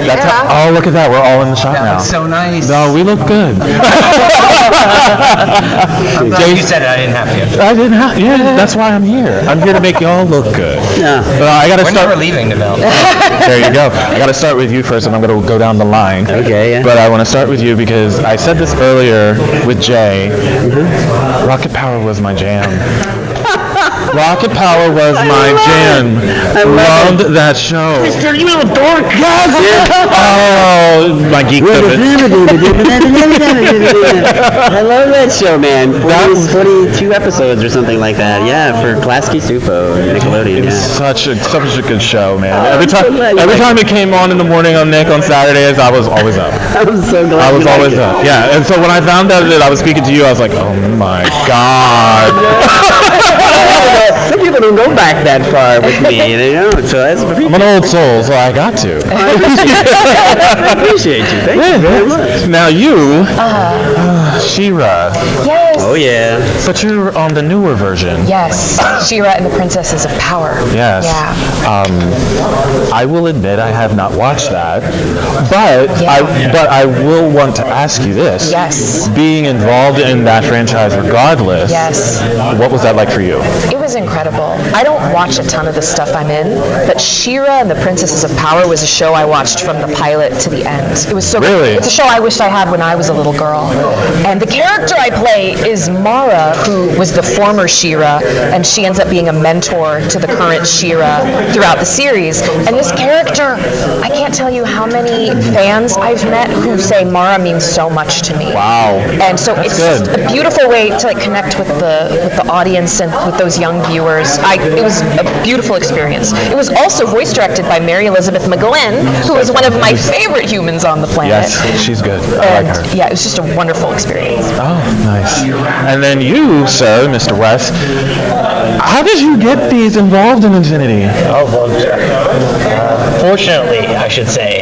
That's how, oh, look at that. We're all in the shot now. That's so nice. No, we look good. You said it, I didn't have to. I didn't have. Yeah, that's why I'm here. I'm here to make y'all look good. Yeah. But I gotta We're start. never leaving, Neville. There you go. I gotta start with you first, and I'm gonna go down the line. Okay. Yeah. But I want to start with you because I said this earlier with Jay. Rocket Power was my jam. Rocket Power was my jam. I loved that show. Mister, you little dork. Oh, my geek of it. I love that show, man. 42 episodes or something like that. Yeah, for Klasky Supo, Nickelodeon. It was Yeah. such a good show, man. Oh, every time it came on in the morning on Nick on Saturdays, I was always up. I'm so glad. I was you liked always it. up. Yeah, and so when I found out that I was speaking to you, I was like, oh my god. Some people don't go back that far with me, you know. So that's I'm an old soul, so I got to. I appreciate you. Thank you very much. Now you, She-Ra, Yes. Oh yeah. but you're on the newer version. Yes. She-Ra and the Princesses of Power. Yes. Yeah. I will admit I have not watched that, but Yeah. I will want to ask you this. Yes. Being involved in that franchise regardless, Yes. what was that like for you? It was incredible. I don't watch a ton of the stuff I'm in, but She-Ra and the Princesses of Power was a show I watched from the pilot to the end. It was so Really? good. It's a show I wished I had when I was a little girl. And the character I play is Mara, who was the former She-Ra, and she ends up being a mentor to the current She-Ra throughout the series. And this character, I can't tell you how many fans I've met who say Mara means so much to me. Wow. And so it's good. just a beautiful way to like connect with the audience and with those young viewers. It was a beautiful experience. It was also voice directed by Mary Elizabeth McGlynn, who is one of my favorite humans on the planet. Yes, she's good. I And like her. yeah, it was just a wonderful experience. Oh, nice. And then you, sir, Mr. Wes, how did you get these involved in Infinity? Oh, well, fortunately, I should say.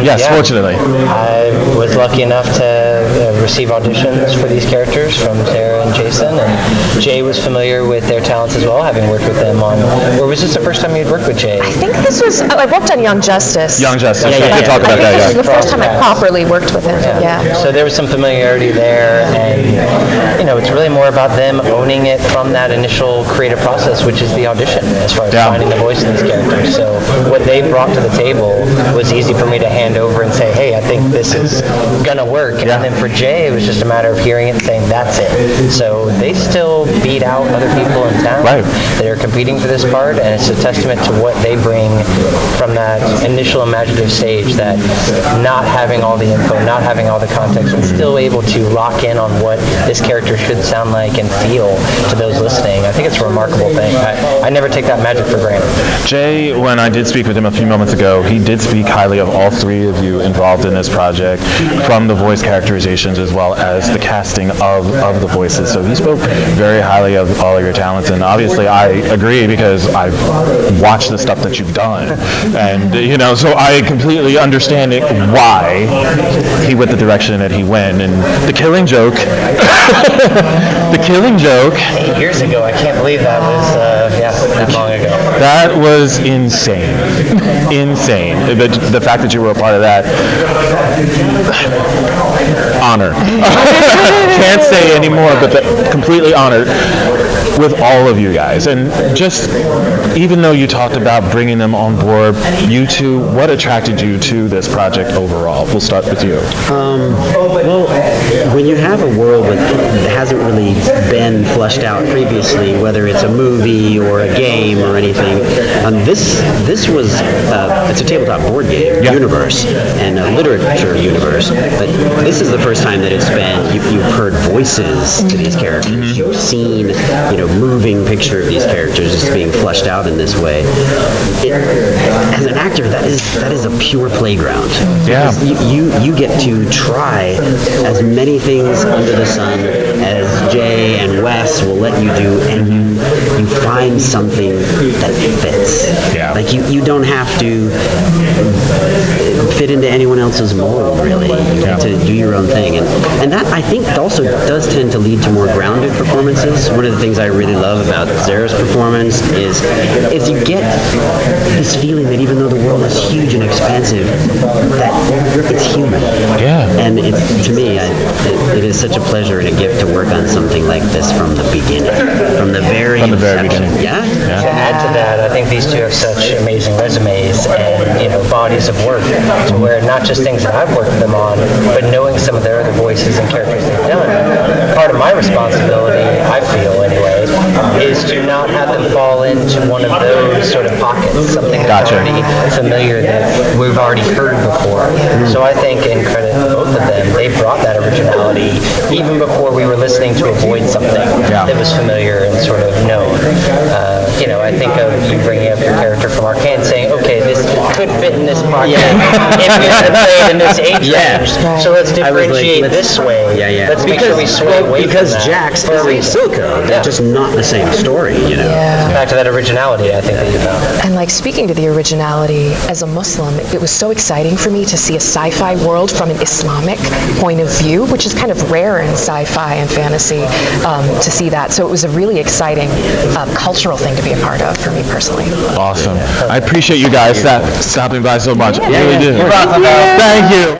Yes, yeah, fortunately. I was lucky enough to receive auditions for these characters from Zehra and Jason, and Jay was familiar with their talents as well, having worked with them on, or was this the first time you'd worked with Jay? I think this was, I worked on Young Justice. Young Justice. Yeah, we yeah, could talk yeah. about I think that, this yeah. was the first time I properly worked with him. Yeah. So there was some familiarity there, and it's really more about them owning it from that initial creative process, which is the audition, as far as Yeah. finding the voice of these characters. So what they brought to the table was easy for me to hand over and say, hey, I think this is gonna work. And Yeah. then for Jay, it was just a matter of hearing it and saying, that's it. So they still beat out other people in town Right. that are competing for this part, and it's a testament to what they bring from that initial imaginative stage, that not having all the info, not having all the context, and still able to lock in on what this character should sound like and feel to those listening. I think it's a remarkable thing. I never take that magic for granted. Jay, when I did speak with him a few moments ago, he did speak highly of all three of you involved in this project, from the voice characterizations as well as the casting of the voices. So he spoke very highly of all of your talents, and obviously I agree because I've watched the stuff that you've done, and so I completely understand why he went the direction that he went. And the Killing Joke, the Killing Joke. 8 years ago, I can't believe that was that long ago. That was insane. Insane. But the fact that you were a part of that, honor. Can't say anymore, but completely honored with all of you guys. And just, even though you talked about bringing them on board, you two, what attracted you to this project overall? We'll start with you. Well, when you have a world that hasn't really been fleshed out previously, whether it's a movie or a game or anything, this was it's a tabletop board game universe and a literature universe. But this is the first time that it's been you've heard voices to these characters. You've seen moving picture of these characters just being fleshed out in this way. As an actor, that is a pure playground. Yeah. You get to try as many things under the sun as Jay and Wes will let you do, and you find something that fits. Yeah. Like you don't have to fit into anyone else's mold, really. You get to do your own thing. And that, I think, also does tend to lead to more grounded performances. One of the things I really love about Zehra's performance is you get this feeling that even though the world is huge and expansive, that it's human. Yeah. And to me, it is such a pleasure and a gift to work on something like this from the beginning, from the very beginning. Yeah. To add to that, I think these two have such amazing resumes and bodies of work, to where not just things that I've worked with them on, but knowing some of their other voices and characters they've done. Part of my responsibility, I feel anyway, is to not have them fall into one of those sort of pockets, something that's already familiar that we've already heard before. So I think, in credit to both of them, they brought that originality even before we were listening to avoid something that was familiar and sort of known. I think of you bringing up your character from Arcane saying, okay, this could fit in this pocket if we had to play it in this age range. So let's differentiate this way. Let's make sure we sway away because from that. Jax is a Silco. They're just not the same story, Back to that originality, I think that you found. And speaking to the originality, as a Muslim, it was so exciting for me to see a sci-fi world from an Islamic point of view, which is kind of rare in sci-fi and fantasy to see that. So it was a really exciting cultural thing to be a part of for me personally. Awesome. I appreciate you guys stopping by so much. I really do. You're welcome. Thank you.